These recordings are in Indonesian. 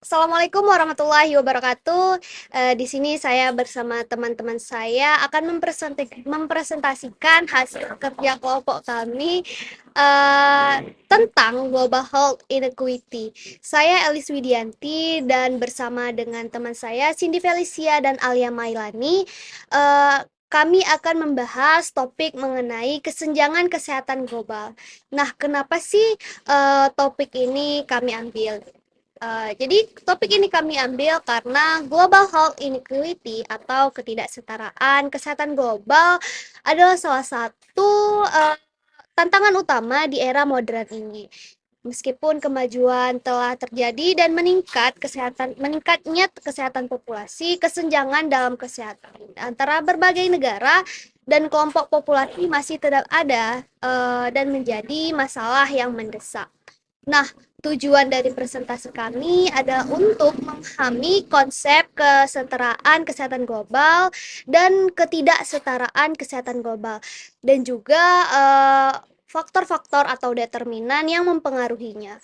Assalamualaikum warahmatullahi wabarakatuh. Di sini saya bersama teman-teman saya akan mempresentasikan hasil kerja kelompok kami tentang Global Health Inequity. Saya Elis Widianti dan bersama dengan teman saya Cindy Felicia dan Alia Mailani, eh, kami akan membahas topik mengenai kesenjangan kesehatan global. Nah, kenapa sih topik ini kami ambil? Jadi topik ini kami ambil karena global health inequality atau ketidaksetaraan kesehatan global adalah salah satu tantangan utama di era modern ini. Meskipun kemajuan telah terjadi dan meningkatnya kesehatan populasi, kesenjangan dalam kesehatan antara berbagai negara dan kelompok populasi masih tetap ada dan menjadi masalah yang mendesak. Nah, tujuan dari presentasi kami adalah untuk memahami konsep kesetaraan kesehatan global dan ketidaksetaraan kesehatan global, dan juga faktor-faktor atau determinan yang mempengaruhinya.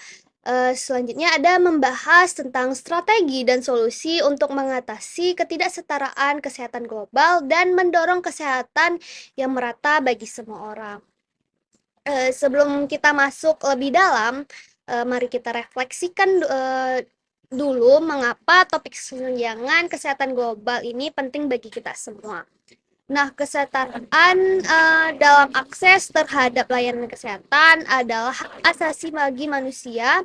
Selanjutnya ada membahas tentang strategi dan solusi untuk mengatasi ketidaksetaraan kesehatan global dan mendorong kesehatan yang merata bagi semua orang. Sebelum kita masuk lebih dalam, mari kita refleksikan dulu mengapa topik kesenjangan kesehatan global ini penting bagi kita semua. Nah, kesetaraan dalam akses terhadap layanan kesehatan adalah hak asasi bagi manusia,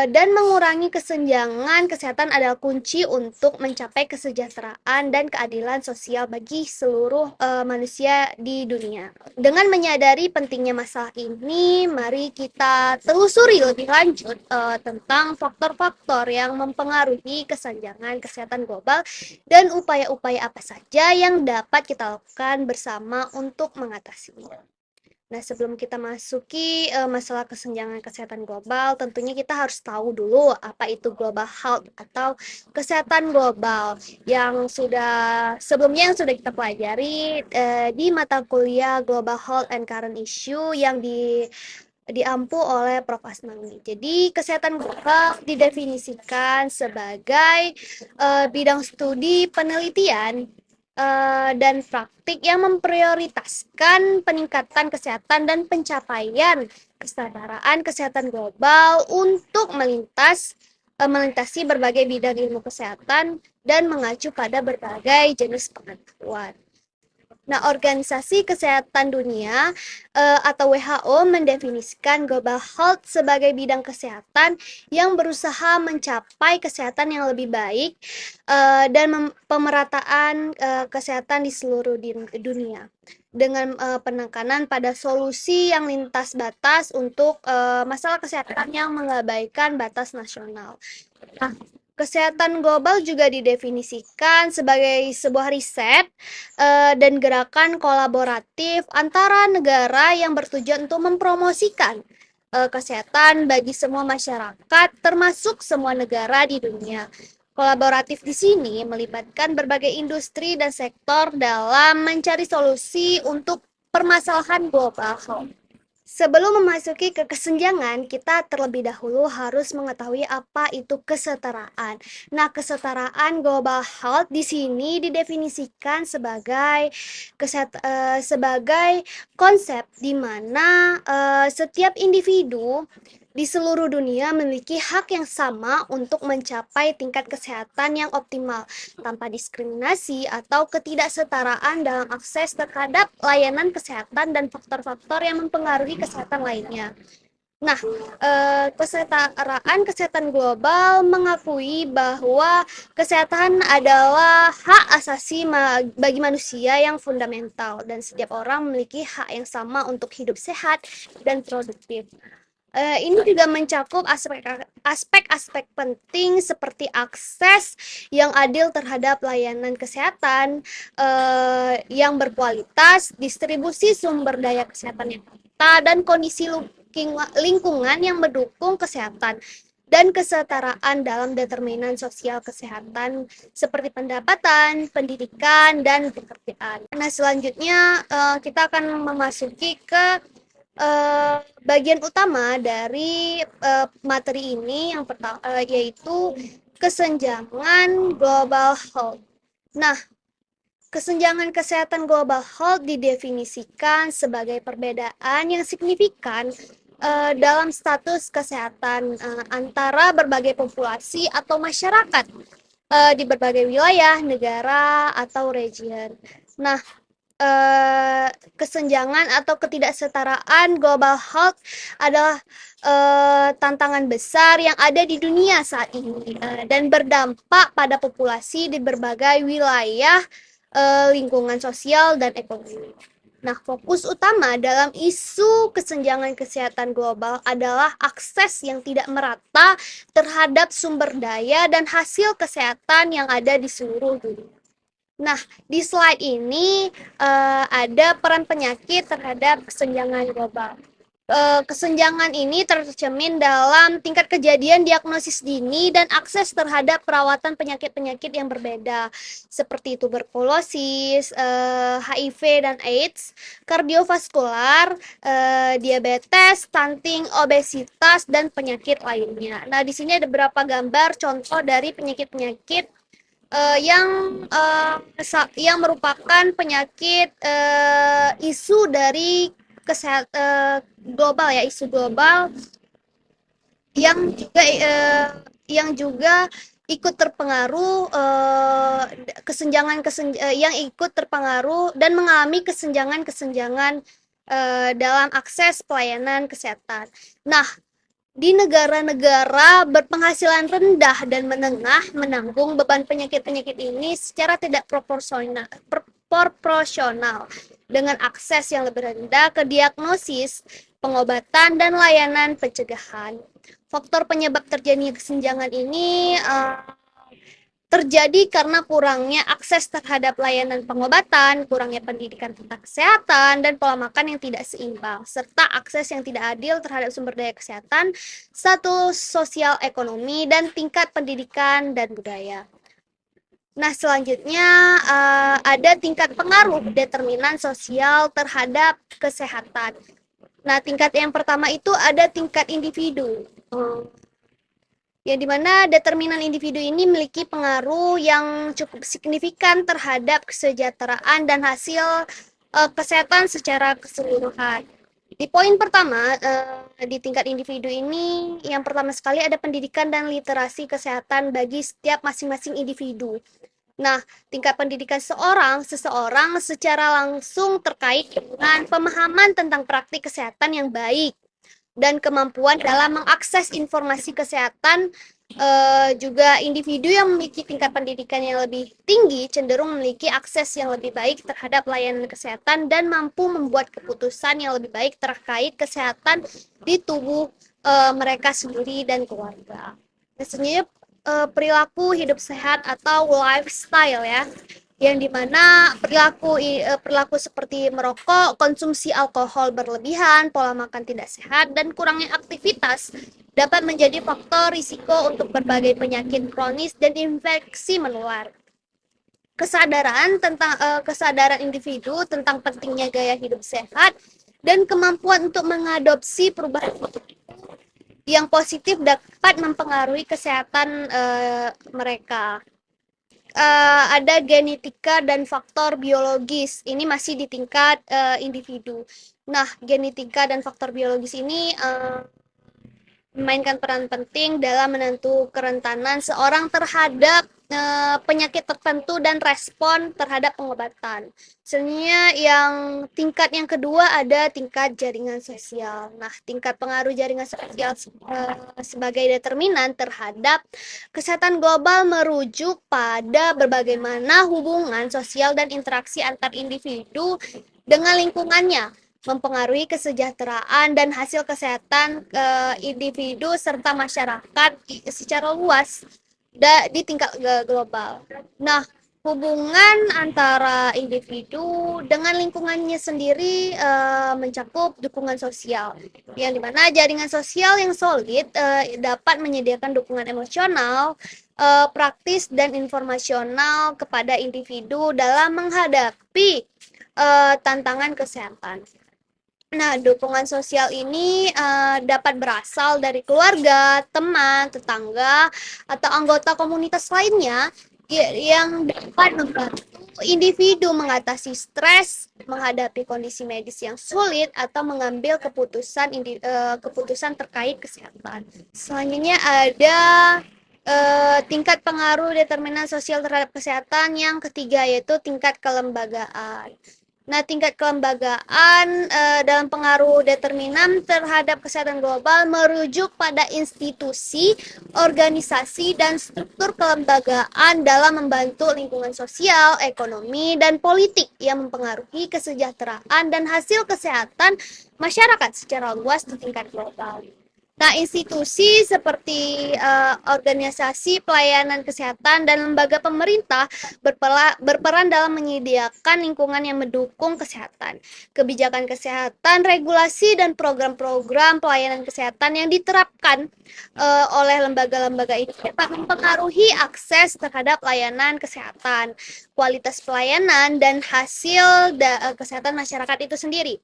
dan mengurangi kesenjangan kesehatan adalah kunci untuk mencapai kesejahteraan dan keadilan sosial bagi seluruh manusia di dunia. Dengan menyadari pentingnya masalah ini, mari kita telusuri lebih lanjut tentang faktor-faktor yang mempengaruhi kesenjangan kesehatan global dan upaya-upaya apa saja yang dapat kita lakukan bersama untuk mengatasinya. Nah, sebelum kita masuki masalah kesenjangan kesehatan global, tentunya kita harus tahu dulu apa itu global health atau kesehatan global yang sebelumnya kita pelajari di mata kuliah Global Health and Current Issue yang diampu oleh Prof. Asmani. Jadi, kesehatan global didefinisikan sebagai bidang studi penelitian dan praktik yang memprioritaskan peningkatan kesehatan dan pencapaian kesetaraan kesehatan global untuk melintasi berbagai bidang ilmu kesehatan dan mengacu pada berbagai jenis pengetahuan. Nah, Organisasi Kesehatan Dunia atau WHO mendefinisikan global health sebagai bidang kesehatan yang berusaha mencapai kesehatan yang lebih baik dan pemerataan kesehatan di seluruh dunia dengan penekanan pada solusi yang lintas batas untuk masalah kesehatan yang mengabaikan batas nasional. Nah, kesehatan global juga didefinisikan sebagai sebuah riset dan gerakan kolaboratif antara negara yang bertujuan untuk mempromosikan kesehatan bagi semua masyarakat, termasuk semua negara di dunia. Kolaboratif di sini melibatkan berbagai industri dan sektor dalam mencari solusi untuk permasalahan global. Sebelum memasuki ke kesenjangan, kita terlebih dahulu harus mengetahui apa itu kesetaraan. Nah, kesetaraan global health di sini didefinisikan sebagai konsep di mana setiap individu di seluruh dunia memiliki hak yang sama untuk mencapai tingkat kesehatan yang optimal tanpa diskriminasi atau ketidaksetaraan dalam akses terhadap layanan kesehatan dan faktor-faktor yang mempengaruhi kesehatan lainnya. Nah, kesetaraan kesehatan global mengakui bahwa kesehatan adalah hak asasi bagi manusia yang fundamental dan setiap orang memiliki hak yang sama untuk hidup sehat dan produktif. Ini juga mencakup aspek-aspek penting seperti akses yang adil terhadap layanan kesehatan yang berkualitas, distribusi sumber daya kesehatan yang merata, dan kondisi lingkungan yang mendukung kesehatan dan kesetaraan dalam determinan sosial kesehatan seperti pendapatan, pendidikan, dan pekerjaan. Nah, selanjutnya kita akan memasuki ke Bagian utama dari materi ini yang pertama yaitu kesenjangan global health. Nah, kesenjangan kesehatan global health didefinisikan sebagai perbedaan yang signifikan dalam status kesehatan antara berbagai populasi atau masyarakat di berbagai wilayah, negara, atau region. Nah, kesenjangan atau ketidaksetaraan global health adalah tantangan besar yang ada di dunia saat ini dan berdampak pada populasi di berbagai wilayah, lingkungan sosial dan ekonomi. Nah, fokus utama dalam isu kesenjangan kesehatan global adalah akses yang tidak merata terhadap sumber daya dan hasil kesehatan yang ada di seluruh dunia. Nah, di slide ini ada peran penyakit terhadap kesenjangan global. Kesenjangan ini tercermin dalam tingkat kejadian diagnosis dini dan akses terhadap perawatan penyakit-penyakit yang berbeda, seperti tuberkulosis, HIV dan AIDS, kardiovaskular, diabetes, stunting, obesitas, dan penyakit lainnya. Nah, di sini ada beberapa gambar contoh dari penyakit-penyakit yang merupakan penyakit isu dari kesehatan global ya, isu global yang juga ikut terpengaruh yang ikut terpengaruh dan mengalami kesenjangan-kesenjangan dalam akses pelayanan kesehatan. Nah, di negara-negara berpenghasilan rendah dan menengah menanggung beban penyakit-penyakit ini secara tidak proporsional dengan akses yang lebih rendah ke diagnosis, pengobatan, dan layanan pencegahan. Faktor penyebab terjadinya kesenjangan ini terjadi karena kurangnya akses terhadap layanan pengobatan, kurangnya pendidikan tentang kesehatan, dan pola makan yang tidak seimbang, serta akses yang tidak adil terhadap sumber daya kesehatan, status sosial ekonomi, dan tingkat pendidikan dan budaya. Nah, selanjutnya ada tingkat pengaruh determinan sosial terhadap kesehatan. Nah, tingkat yang pertama itu ada tingkat individu. Yang dimana determinan individu ini memiliki pengaruh yang cukup signifikan terhadap kesejahteraan dan hasil kesehatan secara keseluruhan. Di poin pertama, di tingkat individu ini, yang pertama sekali ada pendidikan dan literasi kesehatan bagi setiap masing-masing individu. Nah, tingkat pendidikan seseorang secara langsung terkait dengan pemahaman tentang praktik kesehatan yang baik dan kemampuan dalam mengakses informasi kesehatan. Juga individu yang memiliki tingkat pendidikan yang lebih tinggi cenderung memiliki akses yang lebih baik terhadap layanan kesehatan dan mampu membuat keputusan yang lebih baik terkait kesehatan di tubuh mereka sendiri dan keluarga. Sebenarnya perilaku hidup sehat atau lifestyle ya, yang dimana perilaku seperti merokok, konsumsi alkohol berlebihan, pola makan tidak sehat, dan kurangnya aktivitas dapat menjadi faktor risiko untuk berbagai penyakit kronis dan infeksi menular. Kesadaran individu tentang pentingnya gaya hidup sehat dan kemampuan untuk mengadopsi perubahan yang positif dapat mempengaruhi kesehatan mereka. Ada genetika dan faktor biologis. Ini masih di tingkat individu. Nah, genetika dan faktor biologis ini memainkan peran penting dalam menentu kerentanan seorang terhadap penyakit tertentu dan respon terhadap pengobatan. Sebenarnya yang tingkat yang kedua ada tingkat jaringan sosial. Nah, tingkat pengaruh jaringan sosial sebagai determinan terhadap kesehatan global merujuk pada bagaimana hubungan sosial dan interaksi antar individu dengan lingkungannya mempengaruhi kesejahteraan dan hasil kesehatan individu serta masyarakat secara luas di tingkat global. Nah, hubungan antara individu dengan lingkungannya sendiri mencakup dukungan sosial, yang dimana jaringan sosial yang solid dapat menyediakan dukungan emosional, praktis, dan informasional kepada individu dalam menghadapi tantangan kesehatan. Nah, dukungan sosial ini dapat berasal dari keluarga, teman, tetangga, atau anggota komunitas lainnya yang dapat membantu individu mengatasi stres, menghadapi kondisi medis yang sulit, atau mengambil keputusan terkait kesehatan. Selanjutnya ada tingkat pengaruh determinan sosial terhadap kesehatan. Yang ketiga yaitu tingkat kelembagaan. Nah, tingkat kelembagaan dalam pengaruh determinan terhadap kesehatan global merujuk pada institusi, organisasi, dan struktur kelembagaan dalam membantu lingkungan sosial, ekonomi, dan politik yang mempengaruhi kesejahteraan dan hasil kesehatan masyarakat secara luas di tingkat global. Nah, institusi seperti organisasi pelayanan kesehatan dan lembaga pemerintah berperan dalam menyediakan lingkungan yang mendukung kesehatan. Kebijakan kesehatan, regulasi, dan program-program pelayanan kesehatan yang diterapkan oleh lembaga-lembaga ini dapat mempengaruhi akses terhadap layanan kesehatan, kualitas pelayanan, dan hasil kesehatan masyarakat itu sendiri.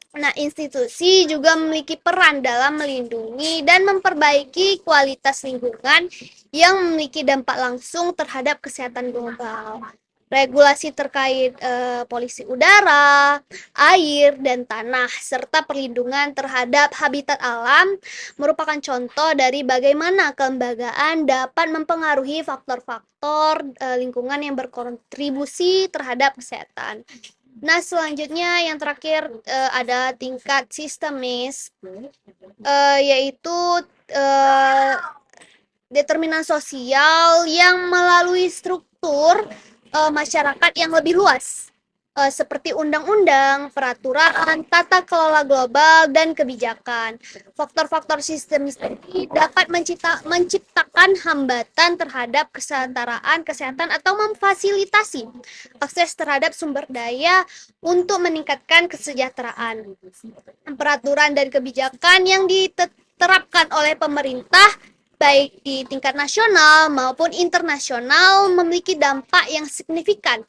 Nah, institusi juga memiliki peran dalam melindungi dan memperbaiki kualitas lingkungan yang memiliki dampak langsung terhadap kesehatan global. Regulasi terkait polusi udara, air, dan tanah, serta perlindungan terhadap habitat alam merupakan contoh dari bagaimana kelembagaan dapat mempengaruhi faktor-faktor lingkungan yang berkontribusi terhadap kesehatan. Nah, selanjutnya yang terakhir ada tingkat sistemis, yaitu uh, determinan sosial yang melalui struktur masyarakat yang lebih luas, seperti undang-undang, peraturan, tata kelola global, dan kebijakan. Faktor-faktor sistemis ini dapat menciptakan hambatan terhadap kesetaraan kesehatan atau memfasilitasi akses terhadap sumber daya untuk meningkatkan kesejahteraan. Peraturan dan kebijakan yang diterapkan oleh pemerintah baik di tingkat nasional maupun internasional memiliki dampak yang signifikan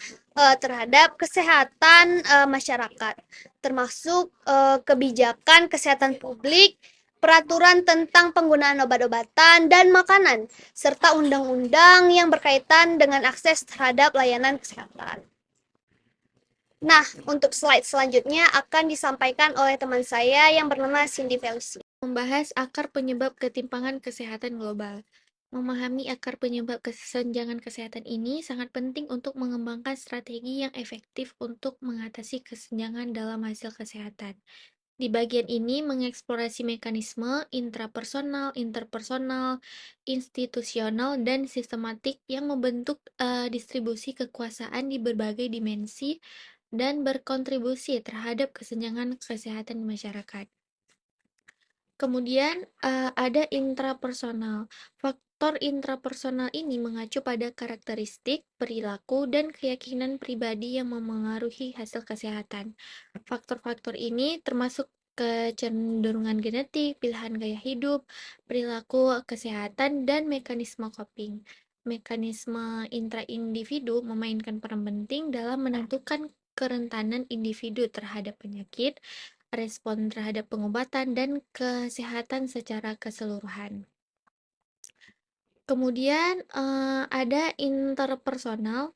terhadap kesehatan masyarakat, termasuk kebijakan kesehatan publik, peraturan tentang penggunaan obat-obatan dan makanan, serta undang-undang yang berkaitan dengan akses terhadap layanan kesehatan. Nah, untuk slide selanjutnya akan disampaikan oleh teman saya yang bernama Cindy Felicia. Membahas akar penyebab ketimpangan kesehatan global. Memahami akar penyebab kesenjangan kesehatan ini sangat penting untuk mengembangkan strategi yang efektif untuk mengatasi kesenjangan dalam hasil kesehatan. Di bagian ini mengeksplorasi mekanisme intrapersonal, interpersonal, institusional, dan sistematik yang membentuk distribusi kekuasaan di berbagai dimensi dan berkontribusi terhadap kesenjangan kesehatan masyarakat. Kemudian ada intrapersonal. Faktor intrapersonal ini mengacu pada karakteristik, perilaku, dan keyakinan pribadi yang memengaruhi hasil kesehatan. Faktor-faktor ini termasuk kecenderungan genetik, pilihan gaya hidup, perilaku kesehatan, dan mekanisme coping. Mekanisme intra-individu memainkan peran penting dalam menentukan kerentanan individu terhadap penyakit, respon terhadap pengobatan, dan kesehatan secara keseluruhan. Kemudian ada interpersonal.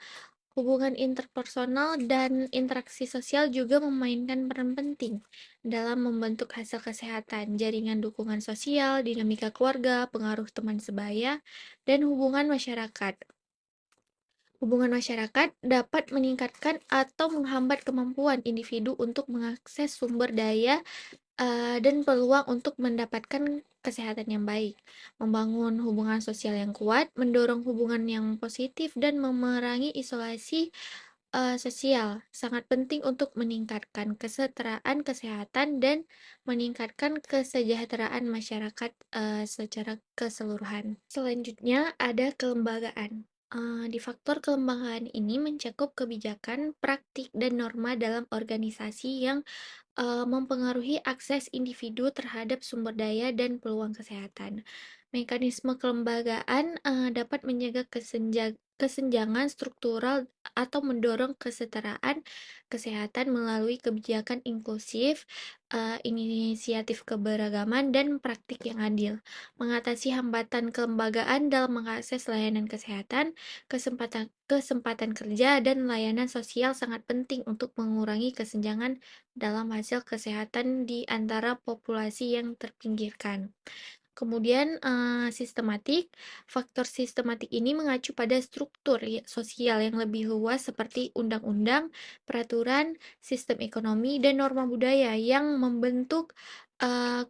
Hubungan interpersonal dan interaksi sosial juga memainkan peran penting dalam membentuk hasil kesehatan, jaringan dukungan sosial, dinamika keluarga, pengaruh teman sebaya, dan hubungan masyarakat. Hubungan masyarakat dapat meningkatkan atau menghambat kemampuan individu untuk mengakses sumber daya dan peluang untuk mendapatkan kesehatan yang baik, membangun hubungan sosial yang kuat, mendorong hubungan yang positif, dan memerangi isolasi sosial. Sangat penting untuk meningkatkan kesetaraan kesehatan dan meningkatkan kesejahteraan masyarakat secara keseluruhan. Selanjutnya ada kelembagaan. Di faktor kelembagaan ini mencakup kebijakan, praktik, dan norma dalam organisasi yang mempengaruhi akses individu terhadap sumber daya dan peluang kesehatan. Mekanisme kelembagaan dapat menjaga kesenjangan struktural atau mendorong kesetaraan kesehatan melalui kebijakan inklusif, inisiatif keberagaman, dan praktik yang adil. Mengatasi hambatan kelembagaan dalam mengakses layanan kesehatan, kesempatan kerja, dan layanan sosial sangat penting untuk mengurangi kesenjangan dalam hasil kesehatan di antara populasi yang terpinggirkan. Kemudian faktor sistematik ini mengacu pada struktur sosial yang lebih luas seperti undang-undang, peraturan, sistem ekonomi, dan norma budaya yang membentuk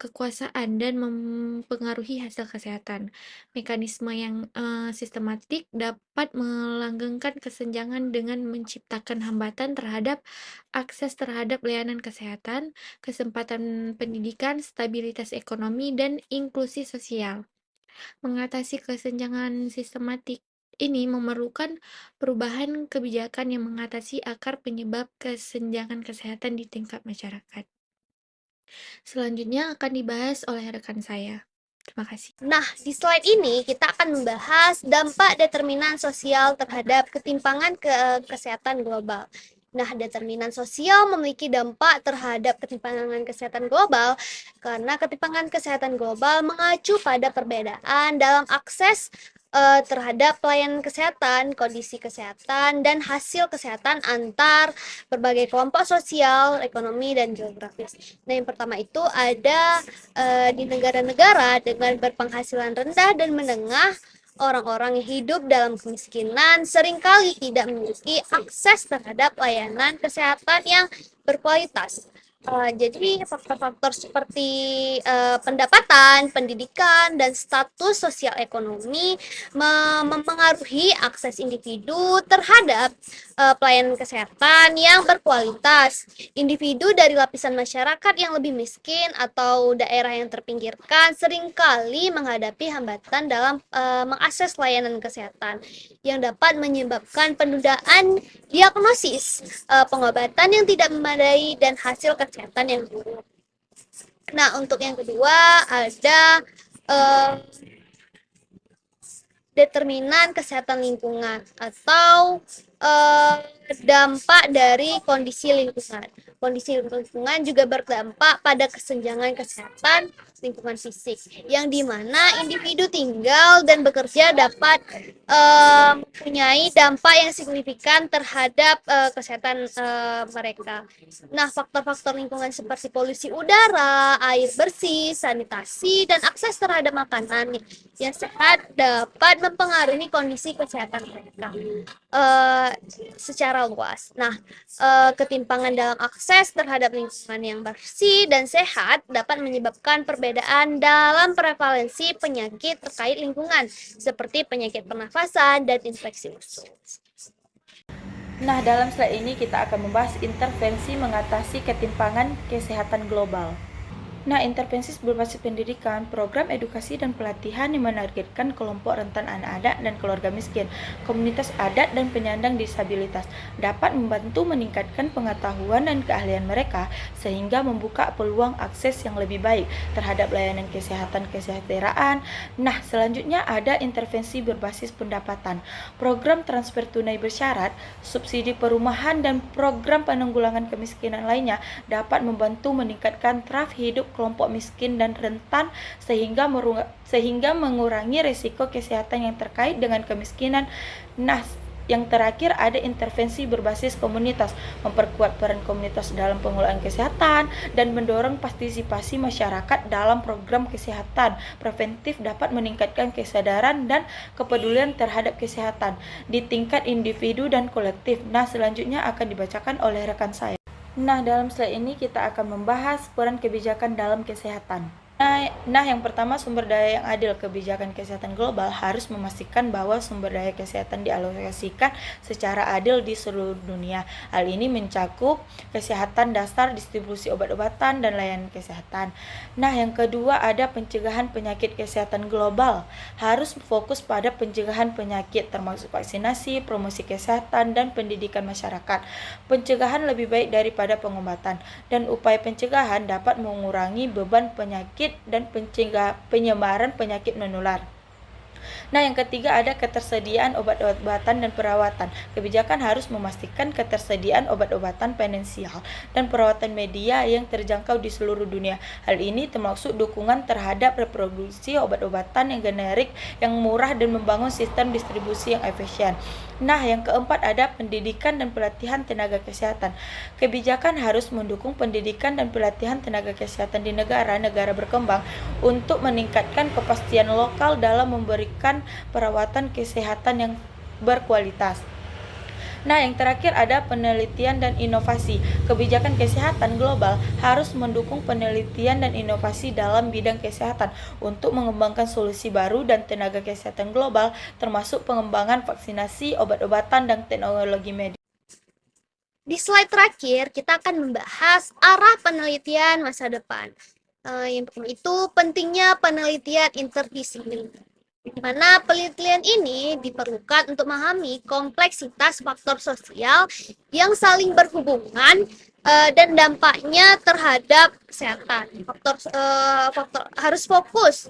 kekuasaan dan mempengaruhi hasil kesehatan. Mekanisme yang sistematik dapat melanggengkan kesenjangan dengan menciptakan hambatan terhadap akses terhadap layanan kesehatan, kesempatan pendidikan, stabilitas ekonomi, dan inklusi sosial. Mengatasi kesenjangan sistematik ini memerlukan perubahan kebijakan yang mengatasi akar penyebab kesenjangan kesehatan di tingkat masyarakat. Selanjutnya akan dibahas oleh rekan saya. Terima kasih. Nah, di slide ini kita akan membahas dampak determinan sosial terhadap ketimpangan kesehatan global. Nah, determinan sosial memiliki dampak terhadap ketimpangan kesehatan global karena ketimpangan kesehatan global mengacu pada perbedaan dalam akses terhadap pelayanan kesehatan, kondisi kesehatan, dan hasil kesehatan antar berbagai kelompok sosial, ekonomi, dan geografis. Nah, yang pertama itu ada di negara-negara dengan berpenghasilan rendah dan menengah, orang-orang yang hidup dalam kemiskinan seringkali tidak memiliki akses terhadap layanan kesehatan yang berkualitas. Jadi faktor-faktor seperti pendapatan, pendidikan, dan status sosial ekonomi mempengaruhi akses individu terhadap pelayanan kesehatan yang berkualitas. Individu dari lapisan masyarakat yang lebih miskin atau daerah yang terpinggirkan seringkali menghadapi hambatan dalam mengakses layanan kesehatan yang dapat menyebabkan penundaan diagnosis, pengobatan yang tidak memadai, dan hasil kesehatan yang buruk. Nah, untuk yang kedua ada determinan kesehatan lingkungan atau dampak dari kondisi lingkungan. Kondisi lingkungan juga berdampak pada kesenjangan kesehatan lingkungan fisik, yang dimana individu tinggal dan bekerja dapat mempunyai dampak yang signifikan terhadap kesehatan mereka. Nah, faktor-faktor lingkungan seperti polusi udara, air bersih, sanitasi, dan akses terhadap makanan yang sehat dapat mempengaruhi kondisi kesehatan mereka secara luas. Nah, ketimpangan dalam akses terhadap lingkungan yang bersih dan sehat dapat menyebabkan perbedaan dalam prevalensi penyakit terkait lingkungan, seperti penyakit pernafasan dan infeksi usus. Nah, dalam slide ini kita akan membahas intervensi mengatasi ketimpangan kesehatan global. Nah, intervensi berbasis pendidikan, program edukasi dan pelatihan yang menargetkan kelompok rentan anak-anak dan keluarga miskin, komunitas adat dan penyandang disabilitas dapat membantu meningkatkan pengetahuan dan keahlian mereka sehingga membuka peluang akses yang lebih baik terhadap layanan kesehatan kesejahteraan. Nah, selanjutnya ada intervensi berbasis pendapatan, program transfer tunai bersyarat, subsidi perumahan dan program penanggulangan kemiskinan lainnya dapat membantu meningkatkan taraf hidup kelompok miskin dan rentan sehingga mengurangi risiko kesehatan yang terkait dengan kemiskinan. Nah, yang terakhir ada intervensi berbasis komunitas, memperkuat peran komunitas dalam pengelolaan kesehatan dan mendorong partisipasi masyarakat dalam program kesehatan preventif dapat meningkatkan kesadaran dan kepedulian terhadap kesehatan di tingkat individu dan kolektif. Nah, selanjutnya akan dibacakan oleh rekan saya. Nah, dalam slide ini kita akan membahas peran kebijakan dalam kesehatan. Nah, yang pertama, sumber daya yang adil. Kebijakan kesehatan global harus memastikan bahwa sumber daya kesehatan dialokasikan secara adil di seluruh dunia. Hal ini mencakup kesehatan dasar, distribusi obat-obatan, dan layanan kesehatan. Nah, yang kedua ada pencegahan penyakit kesehatan global. Harus fokus pada pencegahan penyakit termasuk vaksinasi, promosi kesehatan, dan pendidikan masyarakat. Pencegahan lebih baik daripada pengobatan, dan upaya pencegahan dapat mengurangi beban penyakit dan penyebaran penyakit menular. Nah, yang ketiga ada ketersediaan obat-obatan dan perawatan. Kebijakan harus memastikan ketersediaan obat-obatan finansial dan perawatan media yang terjangkau di seluruh dunia. Hal ini termasuk dukungan terhadap reproduksi obat-obatan yang generik, yang murah, dan membangun sistem distribusi yang efisien. Nah, yang keempat ada pendidikan dan pelatihan tenaga kesehatan. Kebijakan harus mendukung pendidikan dan pelatihan tenaga kesehatan di negara-negara berkembang untuk meningkatkan kepastian lokal dalam memberikan perawatan kesehatan yang berkualitas. Nah, yang terakhir ada penelitian dan inovasi. Kebijakan kesehatan global harus mendukung penelitian dan inovasi dalam bidang kesehatan untuk mengembangkan solusi baru dan tenaga kesehatan global, termasuk pengembangan vaksinasi, obat-obatan, dan teknologi medis. Di slide terakhir, kita akan membahas arah penelitian masa depan. Yang pertama itu pentingnya penelitian interdisipliner, di mana penelitian ini diperlukan untuk memahami kompleksitas faktor sosial yang saling berhubungan dan dampaknya terhadap kesehatan. Faktor harus fokus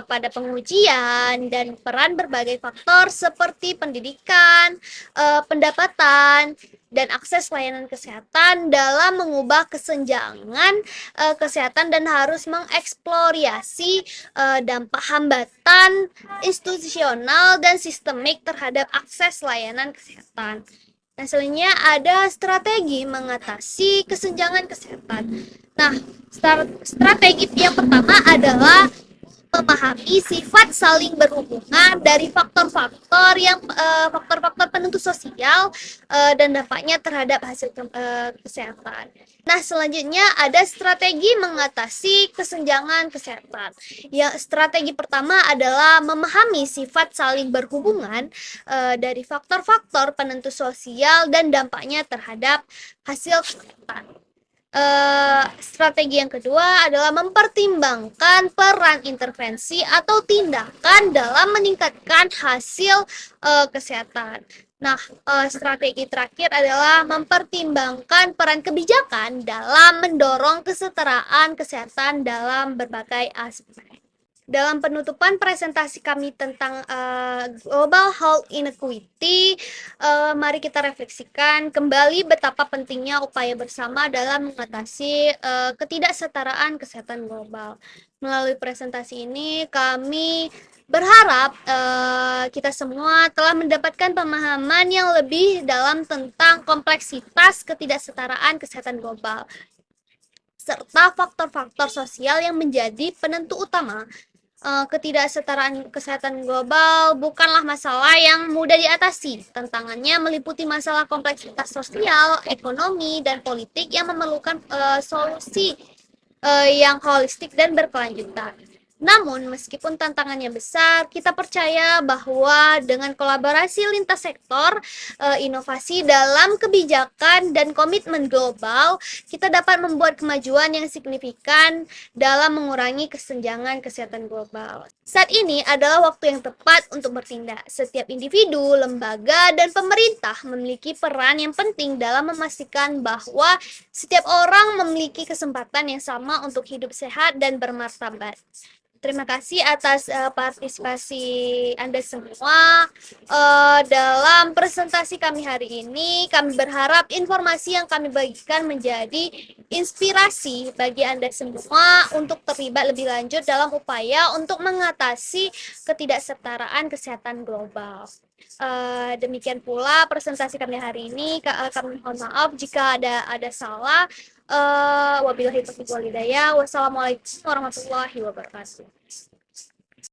pada pengujian dan peran berbagai faktor seperti pendidikan, pendapatan, dan akses layanan kesehatan dalam mengubah kesenjangan kesehatan, dan harus mengeksplorasi dampak hambatan institusional dan sistemik terhadap akses layanan kesehatan. Nah, selanjutnya ada strategi mengatasi kesenjangan kesehatan. Nah, strategi yang pertama adalah memahami sifat saling berhubungan dari faktor-faktor penentu sosial dan dampaknya terhadap hasil kesehatan. Nah, selanjutnya ada strategi mengatasi kesenjangan kesehatan. Ya, strategi pertama adalah memahami sifat saling berhubungan dari faktor-faktor penentu sosial dan dampaknya terhadap hasil kesehatan. Strategi yang kedua adalah mempertimbangkan peran intervensi atau tindakan dalam meningkatkan hasil kesehatan. Nah, strategi terakhir adalah mempertimbangkan peran kebijakan dalam mendorong kesetaraan kesehatan dalam berbagai aspek. Dalam penutupan presentasi kami tentang Global Health Inequity, mari kita refleksikan kembali betapa pentingnya upaya bersama dalam mengatasi ketidaksetaraan kesehatan global. Melalui presentasi ini, kami berharap kita semua telah mendapatkan pemahaman yang lebih dalam tentang kompleksitas ketidaksetaraan kesehatan global, serta faktor-faktor sosial yang menjadi penentu utama. Ketidaksetaraan kesehatan global bukanlah masalah yang mudah diatasi. Tantangannya meliputi masalah kompleksitas sosial, ekonomi, dan politik yang memerlukan solusi yang holistik dan berkelanjutan. Namun, meskipun tantangannya besar, kita percaya bahwa dengan kolaborasi lintas sektor, inovasi dalam kebijakan, dan komitmen global, kita dapat membuat kemajuan yang signifikan dalam mengurangi kesenjangan kesehatan global. Saat ini adalah waktu yang tepat untuk bertindak. Setiap individu, lembaga, dan pemerintah memiliki peran yang penting dalam memastikan bahwa setiap orang memiliki kesempatan yang sama untuk hidup sehat dan bermartabat. Terima kasih atas partisipasi Anda semua dalam presentasi kami hari ini. Kami berharap informasi yang kami bagikan menjadi inspirasi bagi Anda semua untuk terlibat lebih lanjut dalam upaya untuk mengatasi ketidaksetaraan kesehatan global. Demikian pula presentasi kami hari ini. Kami mohon maaf jika ada salah. Wabillahi taufiq wal hidayah. Wassalamualaikum warahmatullahi wabarakatuh.